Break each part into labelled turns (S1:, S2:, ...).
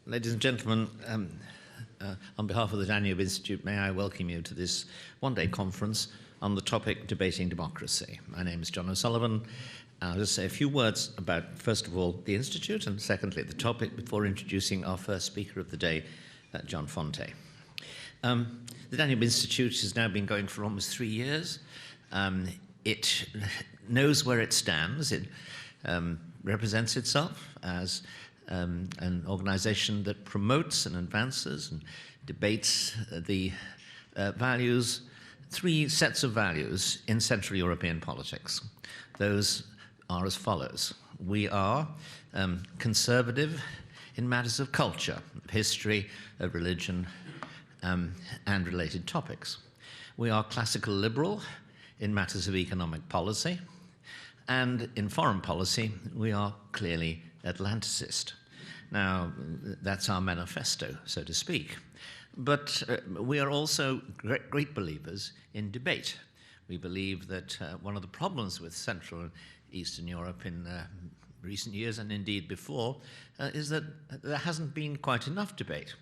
S1: Ladies and gentlemen, on behalf of the Danube Institute, may I welcome you to this one-day conference on the topic Debating Democracy. My name is John O'Sullivan. I'll just say a few words about, first of all, the Institute, and secondly, the topic, before introducing our first speaker of the day, John Fonte. The Danube Institute has now been going for almost 3 years. It knows where it stands. It represents itself as an organization that promotes and advances and debates the values, 3 sets of values in Central European politics. Those are as follows. We are conservative in matters of culture, of history, of religion, and related topics. We are classical liberal in matters of economic policy, and in foreign policy, we are clearly Atlanticist. Now, that's our manifesto, so to speak. But we are also great believers in debate. We believe that one of the problems with Central and Eastern Europe in recent years, and indeed before, is that there hasn't been quite enough debate.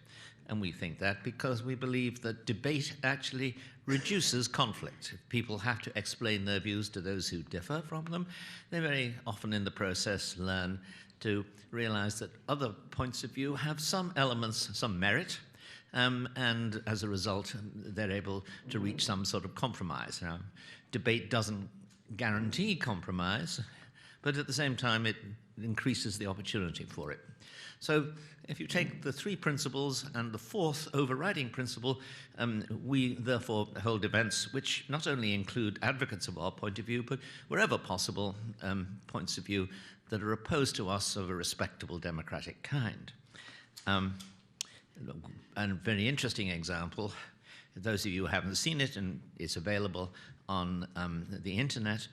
S1: And we think that because we believe that debate actually reduces conflict. If people have to explain their views to those who differ from them, they very often in the process learn to realize that other points of view have some elements, some merit, and as a result, they're able to reach some sort of compromise. Now, debate doesn't guarantee compromise, but at the same time, it increases the opportunity for it. So if you take the 3 principles and the 4th overriding principle, we therefore hold events which not only include advocates of our point of view, but wherever possible, points of view that are opposed to us of a respectable democratic kind. A very interesting example, those of you who haven't seen it, and it's available on the internet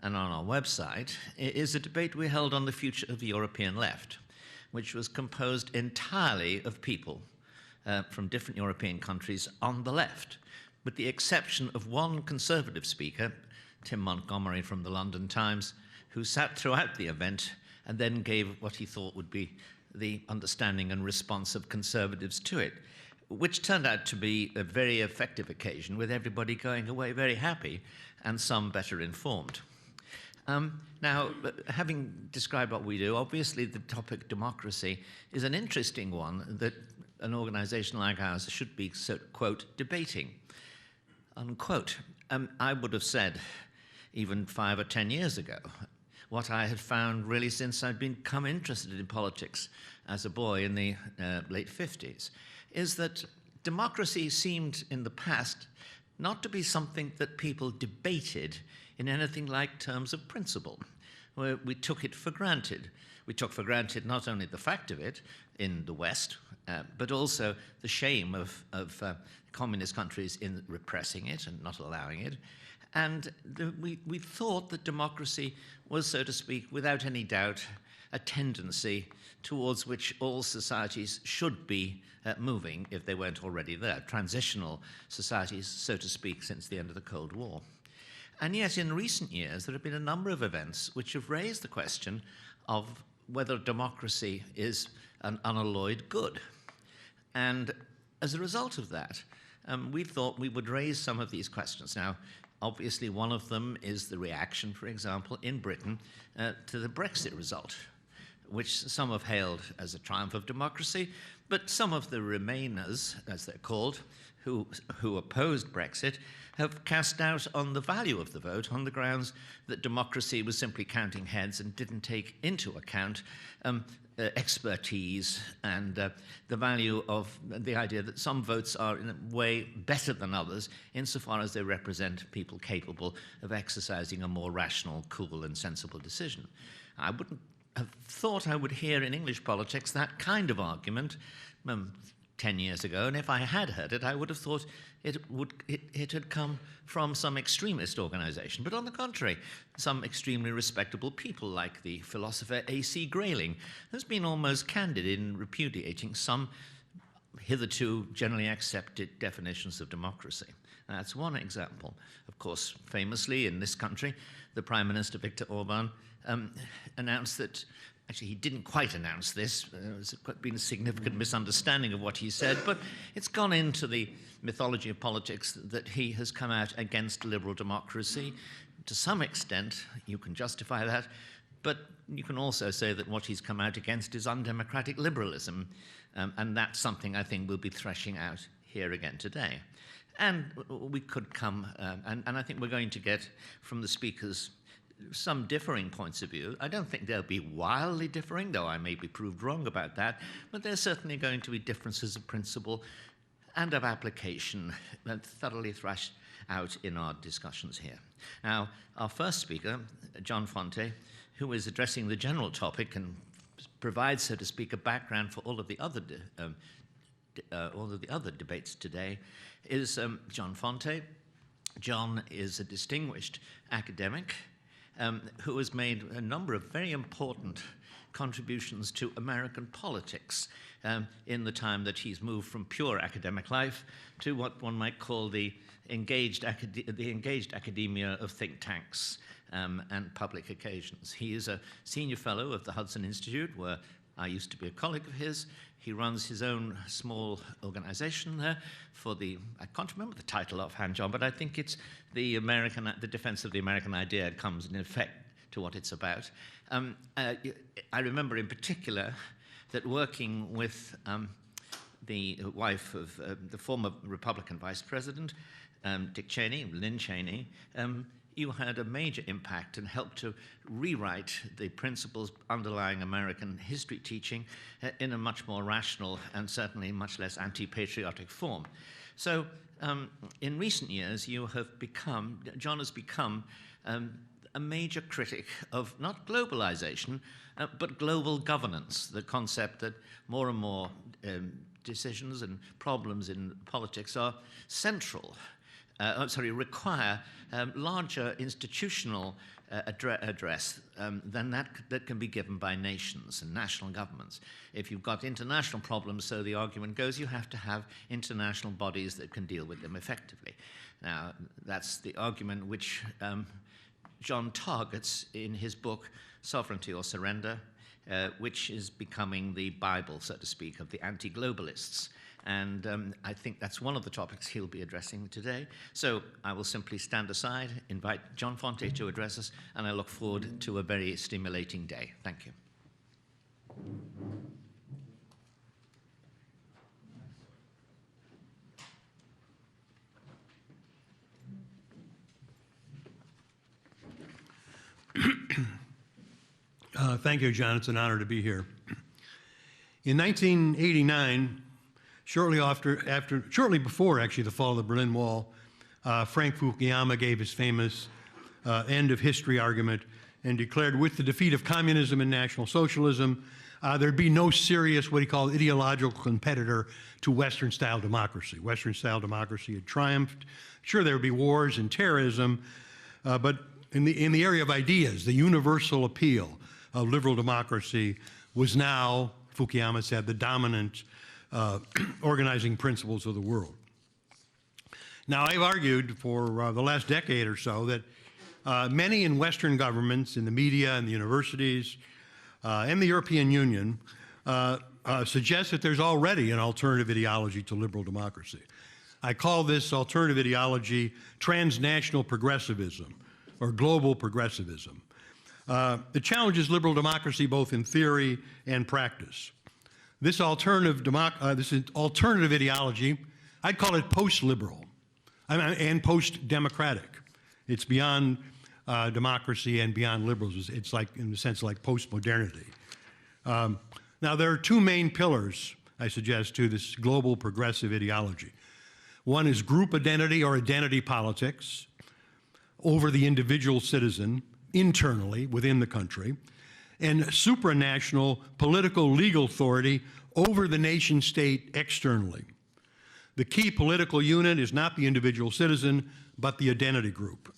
S1: and on our website, is a debate we held on the future of the European left, which was composed entirely of people from different European countries on the left, with the exception of one conservative speaker, Tim Montgomery from the London Times, who sat throughout the event and then gave what he thought would be the understanding and response of conservatives to it, which turned out to be a very effective occasion, with everybody going away very happy and some better informed. Now, having described what we do, obviously the topic democracy is an interesting one that an organization like ours should be, so, quote, debating, unquote. I would have said, even 5 or 10 years ago, what I had found really since I'd become interested in politics as a boy in the late 50s, is that democracy seemed in the past not to be something that people debated in anything like terms of principle, where we took it for granted. We took for granted not only the fact of it in the West, but also the shame of communist countries in repressing it and not allowing it. And we thought that democracy was, so to speak, without any doubt, a tendency towards which all societies should be moving if they weren't already there, transitional societies, so to speak, since the end of the Cold War. And yet, in recent years, there have been a number of events which have raised the question of whether democracy is an unalloyed good. And as a result of that, we thought we would raise some of these questions. Now, obviously, one of them is the reaction, for example, in Britain to the Brexit result, which some have hailed as a triumph of democracy, but some of the Remainers, as they're called, who opposed Brexit, have cast doubt on the value of the vote on the grounds that democracy was simply counting heads and didn't take into account expertise and the value of the idea that some votes are in a way better than others insofar as they represent people capable of exercising a more rational, cool, and sensible decision. I wouldn't have thought I would hear in English politics that kind of argument 10 years ago, and if I had heard it, I would have thought it had come from some extremist organization. But on the contrary, some extremely respectable people like the philosopher A.C. Grayling has been almost candid in repudiating some hitherto generally accepted definitions of democracy. That's one example. Of course, famously in this country, the Prime Minister Viktor Orban announced that actually, he didn't quite announce this. There's been a significant misunderstanding of what he said, but it's gone into the mythology of politics that he has come out against liberal democracy. To some extent, you can justify that, but you can also say that what he's come out against is undemocratic liberalism, and that's something I think we'll be threshing out here again today. And we could come, and I think we're going to get from the speakers some differing points of view. I don't think they'll be wildly differing, though I may be proved wrong about that, but there's certainly going to be differences of principle and of application that thoroughly thrashed out in our discussions here. Now, our first speaker, John Fonte, who is addressing the general topic and provides, so to speak, a background for all of the other debates today, is John Fonte. John is a distinguished academic who has made a number of very important contributions to American politics in the time that he's moved from pure academic life to what one might call the engaged academia of think tanks and public occasions. He is a senior fellow of the Hudson Institute, where I used to be a colleague of his. He runs his own small organization there for the, I can't remember the title offhand, John, but I think it's the defense of the American idea comes in effect to what it's about. I remember in particular that working with the wife of the former Republican vice president, Dick Cheney, Lynn Cheney, you had a major impact and helped to rewrite the principles underlying American history teaching in a much more rational and certainly much less anti-patriotic form. So in recent years, John has become a major critic of not globalization, but global governance, the concept that more and more decisions and problems in politics are require larger institutional address than that can be given by nations and national governments. If you've got international problems, so the argument goes, you have to have international bodies that can deal with them effectively. Now, that's the argument which John targets in his book, Sovereignty or Surrender, which is becoming the Bible, so to speak, of the anti-globalists. And I think that's one of the topics he'll be addressing today. So I will simply stand aside, invite John Fonte to address us, and I look forward to a very stimulating day. Thank you.
S2: Thank you, John. It's an honor to be here. In 1989, shortly before actually the fall of the Berlin Wall, Frank Fukuyama gave his famous end of history argument and declared, with the defeat of communism and National Socialism, there'd be no serious, what he called, ideological competitor to Western-style democracy. Western-style democracy had triumphed. Sure, there would be wars and terrorism, but in the area of ideas, the universal appeal of liberal democracy was now, Fukuyama said, the dominant organizing principles of the world. Now, I've argued for the last decade or so that many in Western governments, in the media and the universities, and the European Union suggest that there's already an alternative ideology to liberal democracy. I call this alternative ideology transnational progressivism or global progressivism. It challenges liberal democracy both in theory and practice. This alternative ideology, I'd call it post-liberal and post-democratic. It's beyond democracy and beyond liberalism. It's like, in a sense, like post-modernity. Now, there are two main pillars, I suggest, to this global progressive ideology. One is group identity or identity politics over the individual citizen internally within the country, and supranational political legal authority over the nation state externally. The key political unit is not the individual citizen, but the identity group.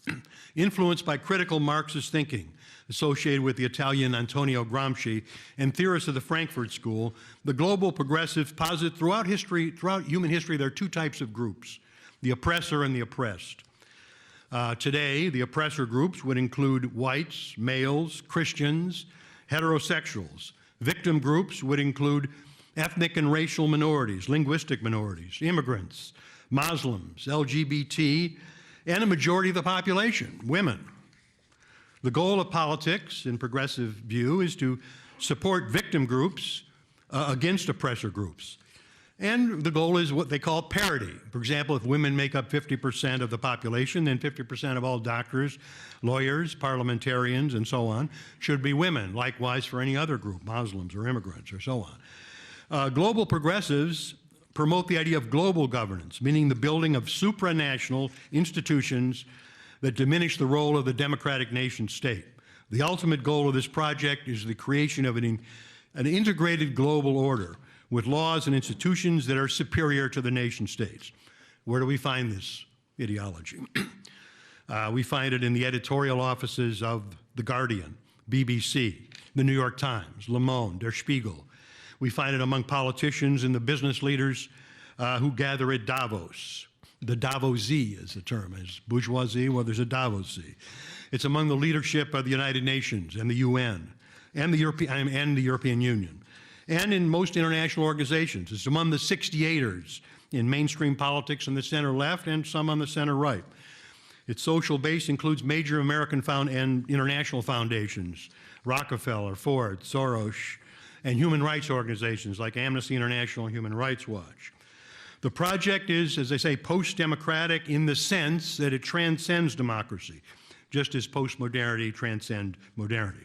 S2: Influenced by critical Marxist thinking associated with the Italian Antonio Gramsci and theorists of the Frankfurt School, the global progressives posit throughout human history, there are two types of groups, the oppressor and the oppressed. Today, the oppressor groups would include whites, males, Christians, heterosexuals. Victim groups would include ethnic and racial minorities, linguistic minorities, immigrants, Muslims, LGBT, and a majority of the population, women. The goal of politics, in progressive view, is to support victim groups against oppressor groups. And the goal is what they call parity. For example, if women make up 50% of the population, then 50% of all doctors, lawyers, parliamentarians, and so on should be women. Likewise for any other group, Muslims or immigrants or so on. Global progressives promote the idea of global governance, meaning the building of supranational institutions that diminish the role of the democratic nation state. The ultimate goal of this project is the creation of an integrated global order with laws and institutions that are superior to the nation states. Where do we find this ideology? We find it in the editorial offices of The Guardian, BBC, The New York Times, Le Monde, Der Spiegel. We find it among politicians and the business leaders who gather at Davos. The Davosie is the term, as bourgeoisie, well, there's a Davosie. It's among the leadership of the United Nations and the UN and the European Union, and in most international organizations. It's among the 68ers in mainstream politics on the center left and some on the center right. Its social base includes major American and international foundations, Rockefeller, Ford, Soros, and human rights organizations like Amnesty International and Human Rights Watch. The project is, as I say, post-democratic in the sense that it transcends democracy, just as postmodernity transcends modernity.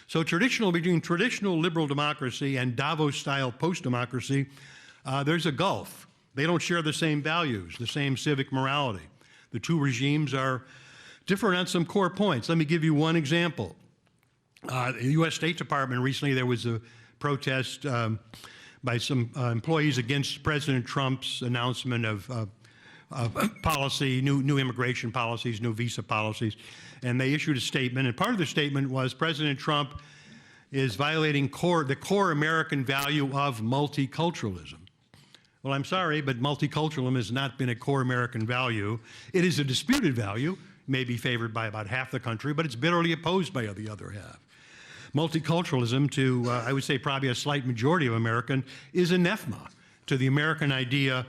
S2: So between traditional liberal democracy and Davos-style post-democracy, there's a gulf. They don't share the same values, the same civic morality. The two regimes are different on some core points. Let me give you one example. The U.S. State Department recently, there was a protest by some employees against President Trump's announcement of policy, new immigration policies, new visa policies, and they issued a statement, and part of the statement was President Trump is violating the core American value of multiculturalism. Well, I'm sorry, but multiculturalism has not been a core American value. It is a disputed value, may be favored by about half the country, but it's bitterly opposed by the other half. Multiculturalism, to I would say probably a slight majority of American, is anathema to the American idea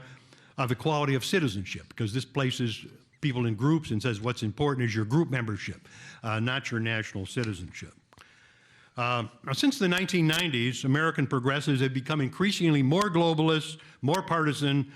S2: of equality of citizenship, because this places people in groups and says what's important is your group membership, not your national citizenship. Since the 1990s, American progressives have become increasingly more globalist, more partisan,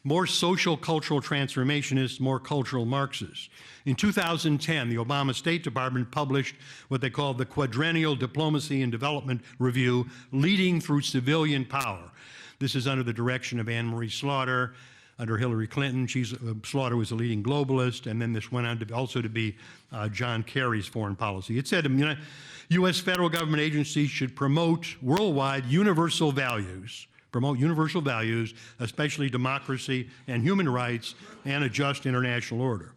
S2: more social cultural transformationists, more cultural Marxists. In 2010, the Obama State Department published what they called the Quadrennial Diplomacy and Development Review, Leading Through Civilian Power. This is under the direction of Anne Marie Slaughter, under Hillary Clinton. Slaughter was a leading globalist, and then this went on to also to be John Kerry's foreign policy. It said U.S. federal government agencies should promote worldwide universal values, especially democracy and human rights and a just international order.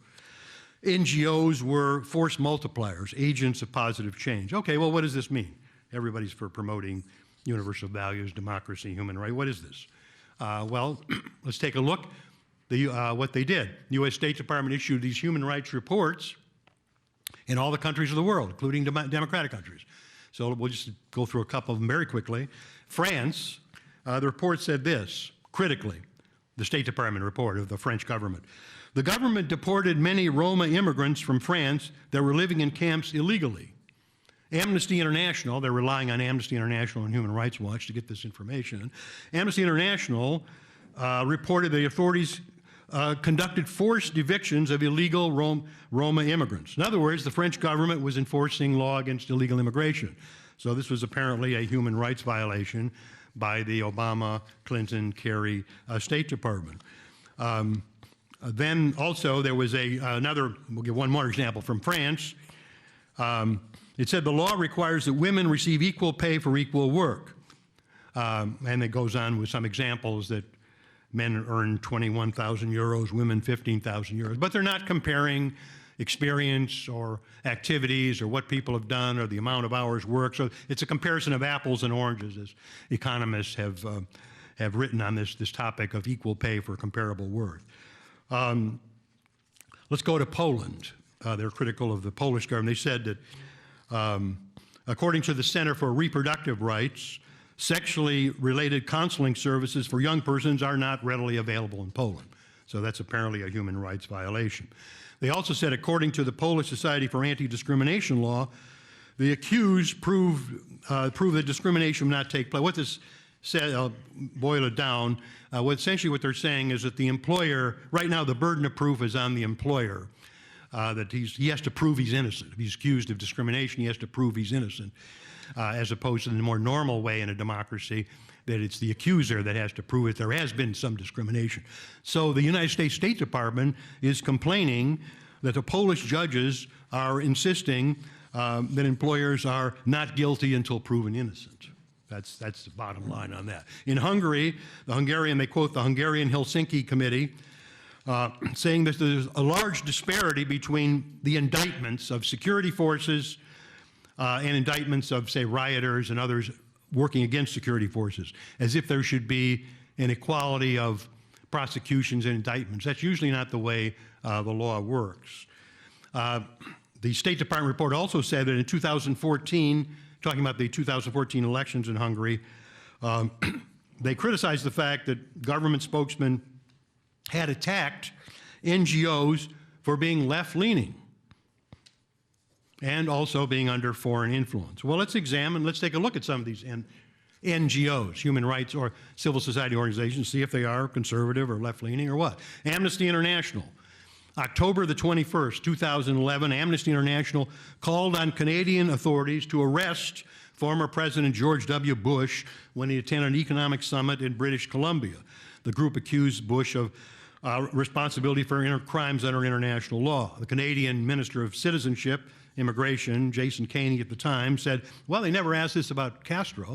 S2: NGOs were force multipliers, agents of positive change. Okay, well, what does this mean? Everybody's for promoting universal values, democracy, human rights. What is this? Well, let's take a look at what they did. The U.S. State Department issued these human rights reports in all the countries of the world, including democratic countries. So we'll just go through a couple of them very quickly. France, the report said this, critically, the State Department report of the French government. The government deported many Roma immigrants from France that were living in camps illegally. Amnesty International, they're relying on Amnesty International and Human Rights Watch to get this information. Amnesty International reported the authorities conducted forced evictions of illegal Roma immigrants. In other words, the French government was enforcing law against illegal immigration. So this was apparently a human rights violation by the Obama, Clinton, Kerry State Department. Then also there was we'll give one more example from France. It said the law requires that women receive equal pay for equal work. And it goes on with some examples that men earn 21,000 euros, women 15,000 euros. But they're not comparing experience or activities or what people have done or the amount of hours worked. So it's a comparison of apples and oranges, as economists have written on this topic of equal pay for comparable work. Let's go to Poland. They're critical of the Polish government. They said that According to the Center for Reproductive Rights, sexually related counseling services for young persons are not readily available in Poland. So that's apparently a human rights violation. They also said, according to the Polish Society for Anti-Discrimination Law, the accused prove that discrimination will not take place. What this said, I'll boil it down, essentially what they're saying is that the employer, right now the burden of proof is on the employer, that he has to prove he's innocent. If he's accused of discrimination, he has to prove he's innocent, as opposed to the more normal way in a democracy, that it's the accuser that has to prove it. There has been some discrimination. So the United States State Department is complaining that the Polish judges are insisting that employers are not guilty until proven innocent. That's the bottom line on that. In Hungary, they quote the Hungarian Helsinki Committee, saying that there's a large disparity between the indictments of security forces and indictments of, say, rioters and others working against security forces, as if there should be an equality of prosecutions and indictments. That's usually not the way the law works. The State Department report also said that in 2014, talking about the 2014 elections in Hungary, they criticized the fact that government spokesmen had attacked NGOs for being left-leaning and also being under foreign influence. Well, let's take a look at some of these NGOs, human rights or civil society organizations, see if they are conservative or left-leaning or what. Amnesty International. October the 21st, 2011, Amnesty International called on Canadian authorities to arrest former President George W. Bush when he attended an economic summit in British Columbia. The group accused Bush of responsibility for crimes under international law. The Canadian Minister of Citizenship, Immigration, Jason Kenney at the time, said, well, they never asked this about Castro.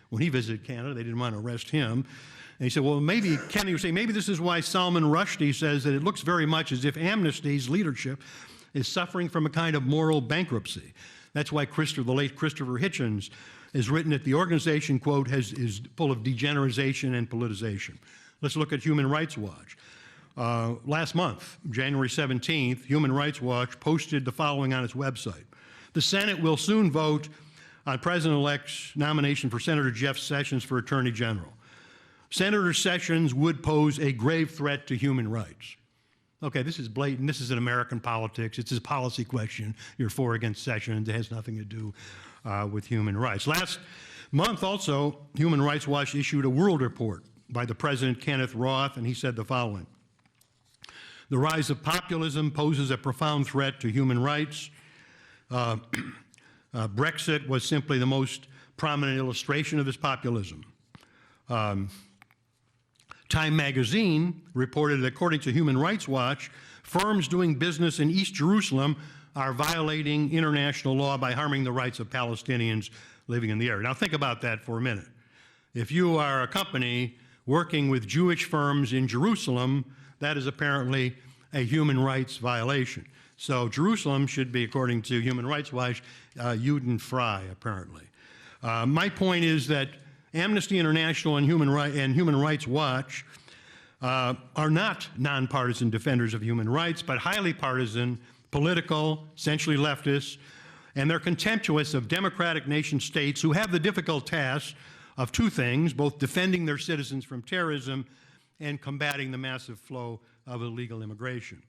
S2: When he visited Canada, they didn't want to arrest him. And he said, well, maybe, Kennedy was saying, maybe this is why Salman Rushdie says that it looks very much as if Amnesty's leadership is suffering from a kind of moral bankruptcy. That's why the late Christopher Hitchens has written that the organization, quote, is full of degeneration and politicization. Let's look at Human Rights Watch. Last month, January 17th, Human Rights Watch posted the following on its website. The Senate will soon vote on President-elect's nomination for Senator Jeff Sessions for Attorney General. Senator Sessions would pose a grave threat to human rights. Okay, this is blatant. This is in American politics. It's a policy question. You're for or against Sessions. It has nothing to do with human rights. Last month also, Human Rights Watch issued a world report by the President Kenneth Roth, and he said the following. The rise of populism poses a profound threat to human rights. Brexit was simply the most prominent illustration of this populism. Time magazine reported that according to Human Rights Watch, firms doing business in East Jerusalem are violating international law by harming the rights of Palestinians living in the area. Now think about that for a minute. If you are a company working with Jewish firms in Jerusalem, that is apparently a human rights violation. So Jerusalem should be, according to Human Rights Watch, Judenfrei, apparently. My point is that Amnesty International and Human Rights Watch are not nonpartisan defenders of human rights, but highly partisan, political, essentially leftist, and they're contemptuous of democratic nation states who have the difficult task of two things, both defending their citizens from terrorism and combating the massive flow of illegal immigration.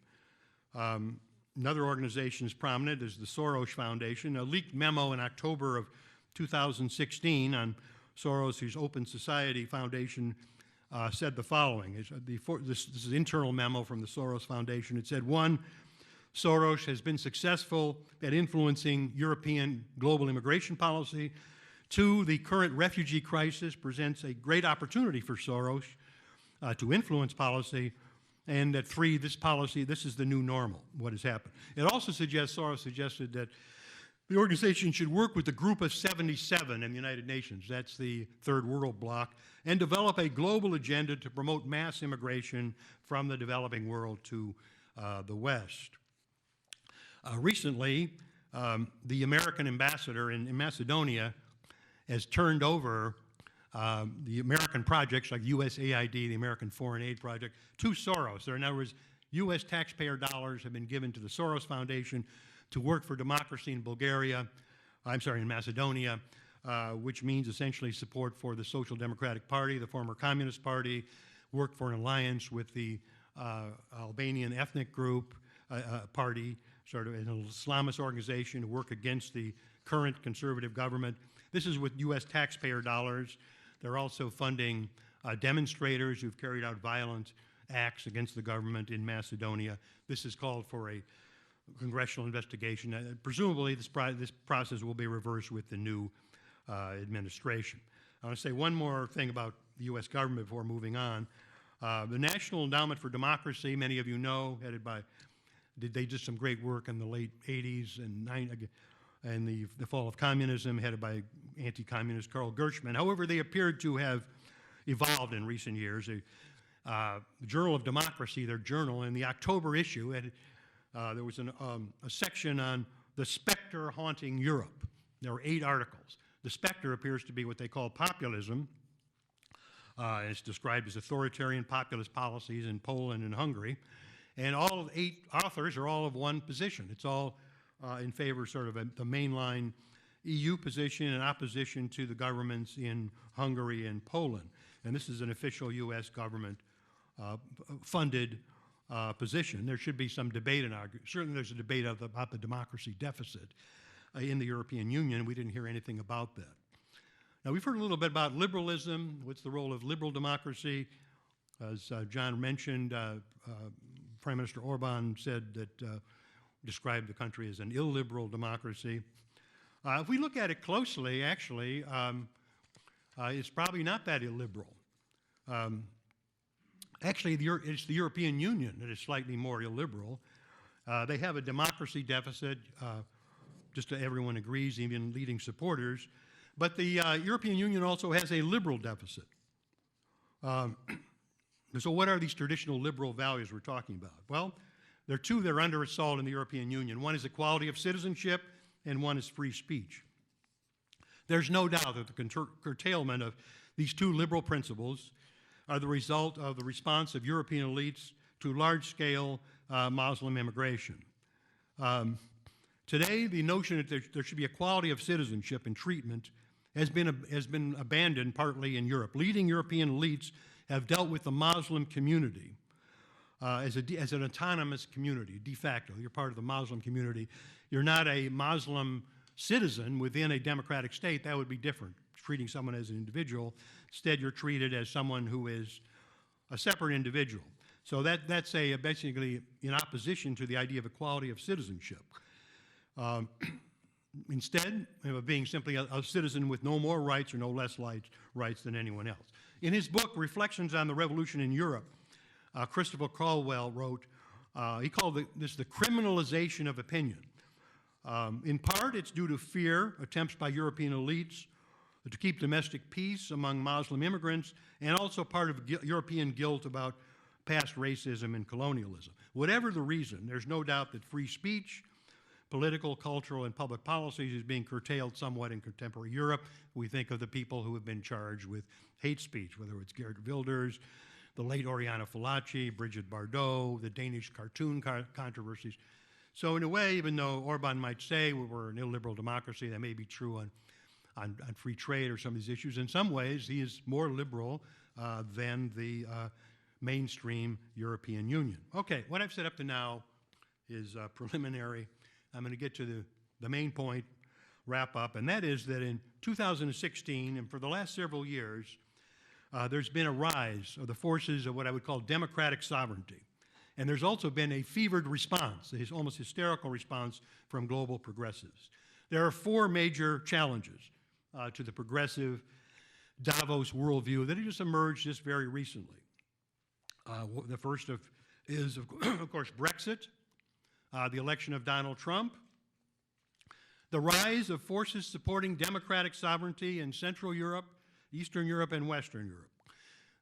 S2: Another organization is prominent is the Soros Foundation. A leaked memo in October of 2016 on Soros' Open Society Foundation said the following. This is an internal memo from the Soros Foundation. It said, one, Soros has been successful at influencing European global immigration policy. Two, the current refugee crisis presents a great opportunity for Soros to influence policy. And that three, this is the new normal, what has happened. It also suggests, Soros suggested that the organization should work with the Group of 77 in the United Nations, that's the Third World Bloc, and develop a global agenda to promote mass immigration from the developing world to the West. Recently, the American ambassador in Macedonia has turned over the American projects like USAID, the American Foreign Aid Project, to Soros. In other words, U.S. taxpayer dollars have been given to the Soros Foundation to work for democracy in Bulgaria, in Macedonia, which means essentially support for the Social Democratic Party, the former Communist Party, work for an alliance with the Albanian ethnic group party, sort of an Islamist organization to work against the current conservative government. This is with U.S. taxpayer dollars. They're also funding demonstrators who've carried out violent acts against the government in Macedonia. This is called for a congressional investigation. Presumably, this process will be reversed with the new administration. I want to say one more thing about the U.S. government before moving on. The National Endowment for Democracy, many of you know, headed by, they did some great work in the late 80s and the fall of communism, headed by anti-communist Karl Gershman. However, they appeared to have evolved in recent years. The Journal of Democracy, their journal, in the October issue, there was a section on the specter haunting Europe. There were 8 articles. The specter appears to be what they call populism. It's described as authoritarian populist policies in Poland and Hungary. And all 8 authors are all of one position. It's all in favor sort of the mainline EU position in opposition to the governments in Hungary and Poland. And this is an official U.S. government funded position. There should be some debate and argument. Certainly there's a debate about the democracy deficit in the European Union. We didn't hear anything about that. Now, we've heard a little bit about liberalism. What's the role of liberal democracy? As John mentioned, Prime Minister Orban said that, described the country as an illiberal democracy. If we look at it closely, actually, it's probably not that illiberal. Actually, it's the European Union that is slightly more illiberal. They have a democracy deficit, just everyone agrees, even leading supporters. But the European Union also has a liberal deficit. So what are these traditional liberal values we're talking about? Well, there are 2 that are under assault in the European Union. One is equality of citizenship, and one is free speech. There's no doubt that the curtailment of these 2 liberal principles are the result of the response of European elites to large-scale Muslim immigration. Today, the notion that there should be equality of citizenship and treatment has been abandoned partly in Europe. Leading European elites have dealt with the Muslim community as an autonomous community, de facto. You're part of the Muslim community. You're not a Muslim citizen within a democratic state. That would be different, treating someone as an individual. Instead, you're treated as someone who is a separate individual. So that's basically in opposition to the idea of equality of citizenship. Instead of being simply a citizen with no more rights or no less rights than anyone else. In his book, Reflections on the Revolution in Europe, Christopher Caldwell wrote, he called this the criminalization of opinion. In part, it's due to fear, attempts by European elites to keep domestic peace among Muslim immigrants, and also part of European guilt about past racism and colonialism. Whatever the reason, there's no doubt that free speech, political, cultural, and public policies is being curtailed somewhat in contemporary Europe. We think of the people who have been charged with hate speech, whether it's Geert Wilders, the late Oriana Fallaci, Brigitte Bardot, the Danish cartoon controversies. So in a way, even though Orban might say we're an illiberal democracy, that may be true on free trade or some of these issues, in some ways he is more liberal than the mainstream European Union. Okay, what I've said up to now is preliminary. I'm going to get to the main point, wrap up, and that is that in 2016, and for the last several years, there's been a rise of the forces of what I would call democratic sovereignty. And there's also been a fevered response, a almost hysterical response from global progressives. There are 4 major challenges to the progressive Davos worldview that have just emerged just very recently. The first is, of course, Brexit, the election of Donald Trump, the rise of forces supporting democratic sovereignty in Central Europe, Eastern Europe, and Western Europe.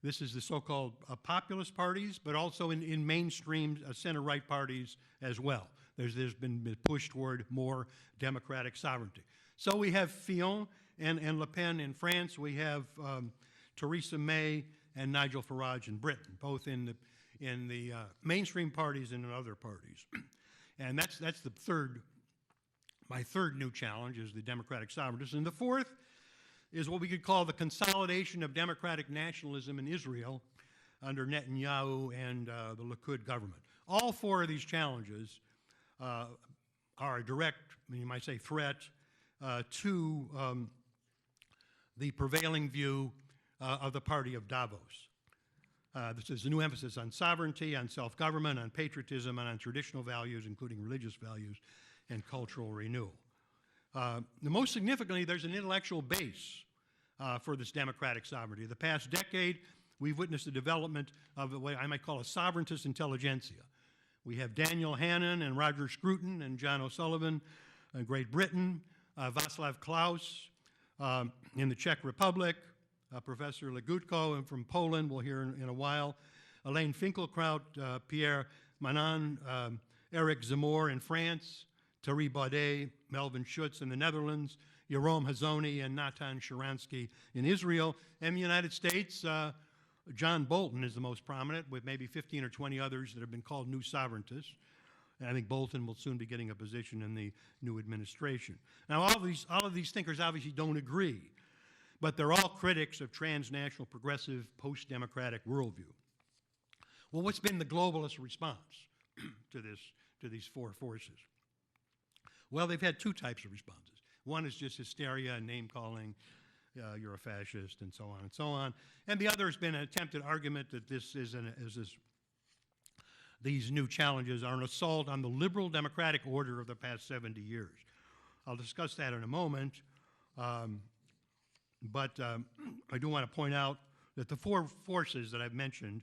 S2: This is the so-called populist parties, but also in mainstream center-right parties as well. There's been push toward more democratic sovereignty. So we have Fillon and Le Pen in France. We have Theresa May and Nigel Farage in Britain, both in the mainstream parties and in other parties. And that's the third My third new challenge is the democratic sovereigntists. And the fourth is what we could call the consolidation of democratic nationalism in Israel under Netanyahu and the Likud government. All four of these challenges are a direct, you might say, threat to the prevailing view of the party of Davos. This is a new emphasis on sovereignty, on self-government, on patriotism, and on traditional values, including religious values and cultural renewal. Most significantly, there's an intellectual base for this democratic sovereignty. The past decade, we've witnessed the development of what I might call a sovereigntist intelligentsia. We have Daniel Hannan and Roger Scruton and John O'Sullivan in Great Britain, Václav Klaus in the Czech Republic, Professor Legutko from Poland, we'll hear in a while, Elaine Finkelkraut, Pierre Manon, Eric Zemmour in France, Thierry Baudet, Melvin Schutz in the Netherlands, Yoram Hazony and Natan Sharansky in Israel. And the United States, John Bolton is the most prominent, with maybe 15 or 20 others that have been called new sovereigntists. And I think Bolton will soon be getting a position in the new administration. Now, all of these thinkers obviously don't agree, but they're all critics of transnational, progressive, post-democratic worldview. Well, what's been the globalist response to these four forces? Well, they've had two types of responses. One is just hysteria and name-calling, you're a fascist, and so on and so on. And the other has been an attempted argument that these new challenges are an assault on the liberal democratic order of the past 70 years. I'll discuss that in a moment, but I do want to point out that the four forces that I've mentioned,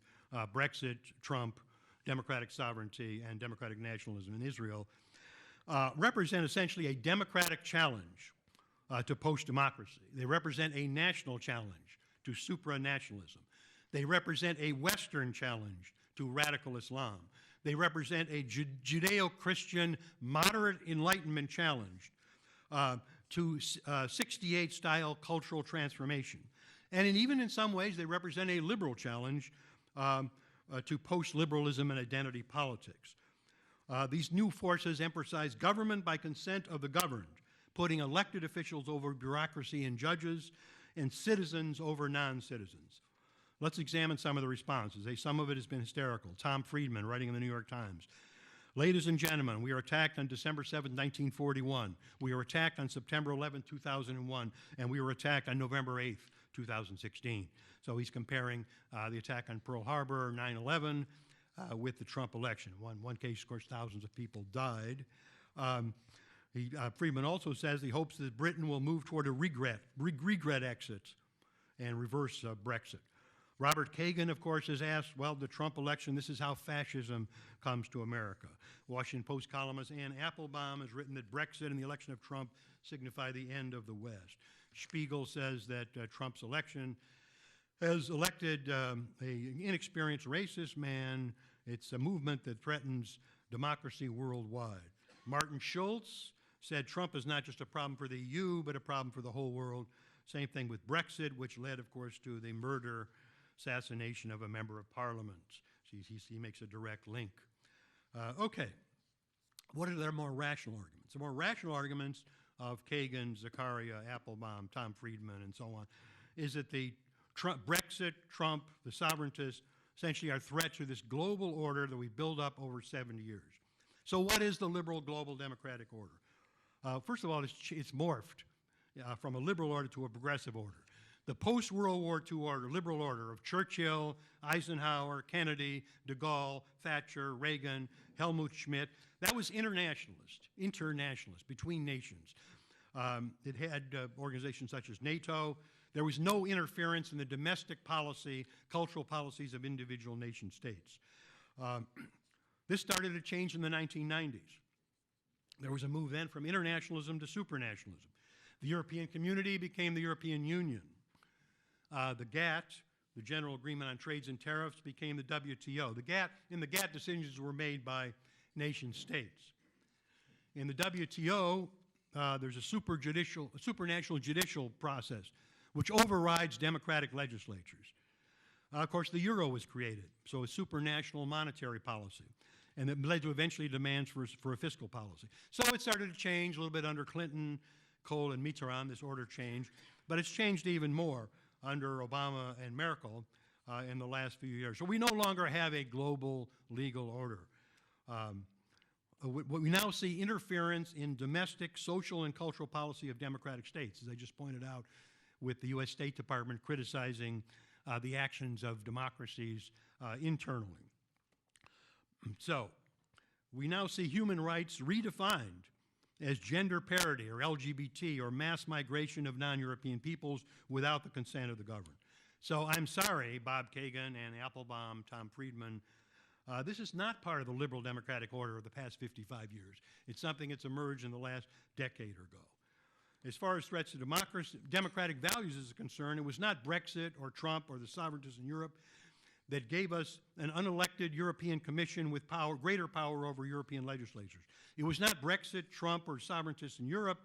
S2: Brexit, Trump, democratic sovereignty, and democratic nationalism in Israel, represent essentially a democratic challenge to post-democracy. They represent a national challenge to supranationalism. They represent a Western challenge to radical Islam. They represent a Judeo-Christian moderate Enlightenment challenge to 68-style cultural transformation. And even in some ways, they represent a liberal challenge to post-liberalism and identity politics. These new forces emphasize government by consent of the governed, putting elected officials over bureaucracy and judges, and citizens over non-citizens. Let's examine some of the responses. Some of it has been hysterical. Tom Friedman, writing in the New York Times. Ladies and gentlemen, we were attacked on December 7, 1941. We were attacked on September 11, 2001. And we were attacked on November 8, 2016. So he's comparing the attack on Pearl Harbor, 9/11, with the Trump election. One case, of course, thousands of people died. Friedman also says he hopes that Britain will move toward a regret exit and reverse Brexit. Robert Kagan, of course, has asked, well, the Trump election, this is how fascism comes to America. Washington Post columnist Ann Applebaum has written that Brexit and the election of Trump signify the end of the West. Spiegel says that Trump's election has elected an inexperienced racist man. It's a movement that threatens democracy worldwide. Martin Schultz said Trump is not just a problem for the EU, but a problem for the whole world. Same thing with Brexit, which led, of course, to the murder, assassination of a member of parliament. He makes a direct link. Okay, what are their more rational arguments? The more rational arguments of Kagan, Zakaria, Applebaum, Tom Friedman, and so on, is that the Brexit, Trump, the sovereigntists, essentially are threats to this global order that we built up over 70 years. So what is the liberal global democratic order? First of all, it's morphed from a liberal order to a progressive order. The post-World War II order, liberal order of Churchill, Eisenhower, Kennedy, de Gaulle, Thatcher, Reagan, Helmut Schmidt, that was internationalist, between nations. It had organizations such as NATO. There was no interference in the domestic policy, cultural policies of individual nation states. This started to change in the 1990s. There was a move then from internationalism to supranationalism. The European Community became the European Union. The GATT, the General Agreement on Trades and Tariffs, became the WTO. In the GATT, decisions were made by nation states. In the WTO, there's a supranational judicial process, which overrides democratic legislatures. Of course, the euro was created, so a supranational monetary policy. and that led to eventually demands for a fiscal policy. So it started to change a little bit under Clinton, Kohl, and Mitterrand, this order changed, but it's changed even more under Obama and Merkel in the last few years. So we no longer have a global legal order. We now see interference in domestic, social, and cultural policy of democratic states, as I just pointed out, with the U.S. State Department criticizing the actions of democracies internally. So, we now see human rights redefined as gender parity or LGBT or mass migration of non-European peoples without the consent of the governed. So I'm sorry, Bob Kagan, Ann Applebaum, Tom Friedman, this is not part of the liberal democratic order of the past 55 years. It's something that's emerged in the last decade or so. As far as threats to democracy, democratic values is concerned, it was not Brexit or Trump or the sovereigntists in Europe that gave us an unelected European Commission with power, greater power over European legislatures. It was not Brexit, Trump, or sovereigntists in Europe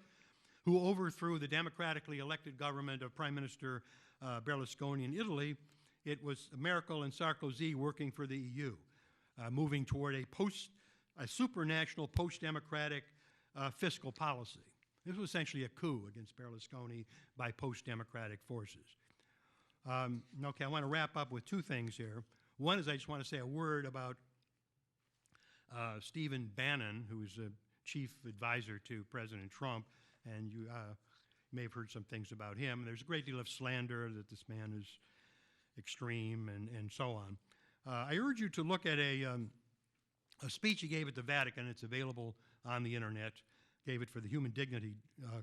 S2: who overthrew the democratically elected government of Prime Minister Berlusconi in Italy. It was Merkel and Sarkozy working for the EU, moving toward a supranational, post-democratic fiscal policy. This was essentially a coup against Berlusconi by post-democratic forces. Okay, I want to wrap up with two things here. One is I just want to say a word about Stephen Bannon, who is a chief advisor to President Trump, and you may have heard some things about him. There's a great deal of slander that this man is extreme and so on. I urge you to look at a speech he gave at the Vatican. It's available on the internet. Gave it for the Human Dignity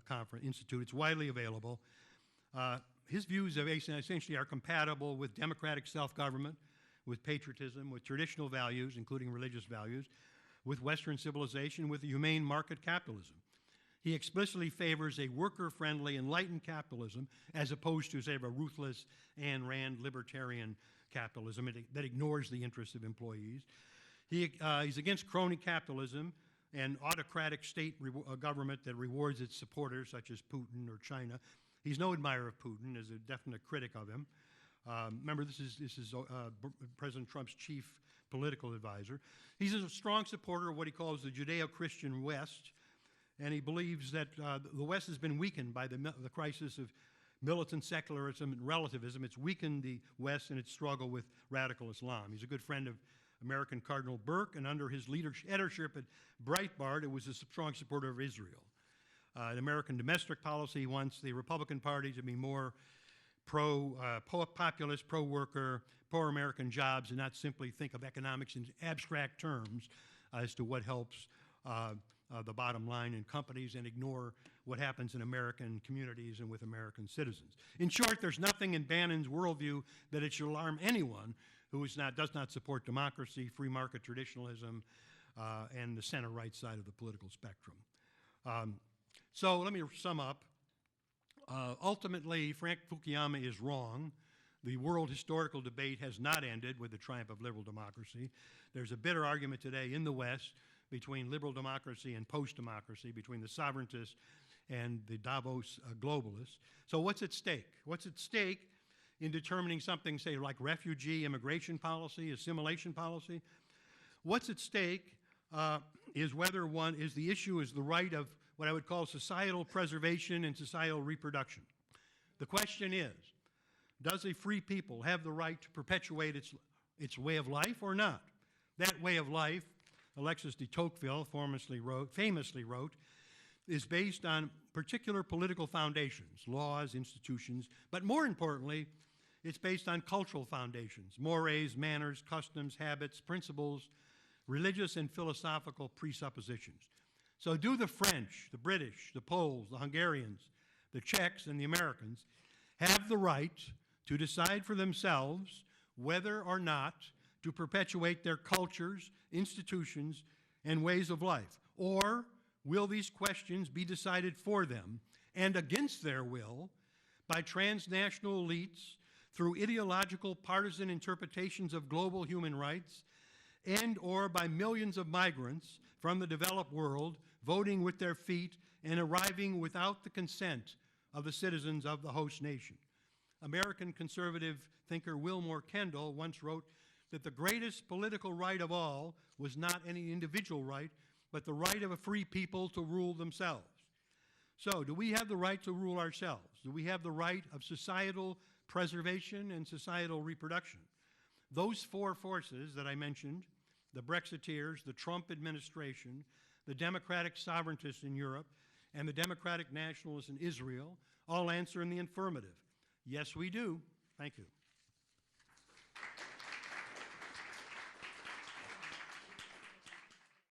S2: Conference Institute. It's widely available. His views essentially are compatible with democratic self-government, with patriotism, with traditional values, including religious values, with Western civilization, with humane market capitalism. He explicitly favors a worker-friendly, enlightened capitalism as opposed to, say, a ruthless Ayn Rand libertarian capitalism that ignores the interests of employees. He's against crony capitalism and autocratic state government that rewards its supporters, such as Putin or China. He's no admirer of Putin, is a definite critic of him. Remember, this is President Trump's chief political advisor. He's a strong supporter of what he calls the Judeo-Christian West, and he believes that the West has been weakened by the crisis of militant secularism and relativism. It's weakened the West in its struggle with radical Islam. He's a good friend of American Cardinal Burke, and under his editorship at Breitbart, it was a strong supporter of Israel. In American domestic policy, he wants the Republican Party to be more pro-populist, pro-worker, pro-American jobs, and not simply think of economics in abstract terms as to what helps the bottom line in companies and ignore what happens in American communities and with American citizens. In short, there's nothing in Bannon's worldview that it should alarm anyone who does not support democracy, free market traditionalism, and the center-right side of the political spectrum. So let me sum up. Ultimately, Frank Fukuyama is wrong. The world historical debate has not ended with the triumph of liberal democracy. There's a bitter argument today in the West between liberal democracy and post-democracy, between the sovereigntists and the Davos globalists. So what's at stake? What's at stake in determining something, say, like refugee immigration policy, assimilation policy? What's at stake is whether the issue is the right of what I would call societal preservation and societal reproduction. The question is, does a free people have the right to perpetuate its way of life or not? That way of life, Alexis de Tocqueville famously wrote, is based on particular political foundations, laws, institutions, but more importantly, it's based on cultural foundations, mores, manners, customs, habits, principles, religious and philosophical presuppositions. So do the French, the British, the Poles, the Hungarians, the Czechs, and the Americans have the right to decide for themselves whether or not to perpetuate their cultures, institutions, and ways of life? Or will these questions be decided for them and against their will by transnational elites through ideological partisan interpretations of global human rights and or by millions of migrants from the developed world voting with their feet and arriving without the consent of the citizens of the host nation? American conservative thinker Wilmore Kendall once wrote that the greatest political right of all was not any individual right, but the right of a free people to rule themselves. So, do we have the right to rule ourselves? Do we have the right of societal preservation and societal reproduction? Those four forces that I mentioned, the Brexiteers, the Trump administration, the democratic sovereigntists in Europe, and the democratic nationalists in Israel, all answer in the affirmative. Yes, we do. Thank you.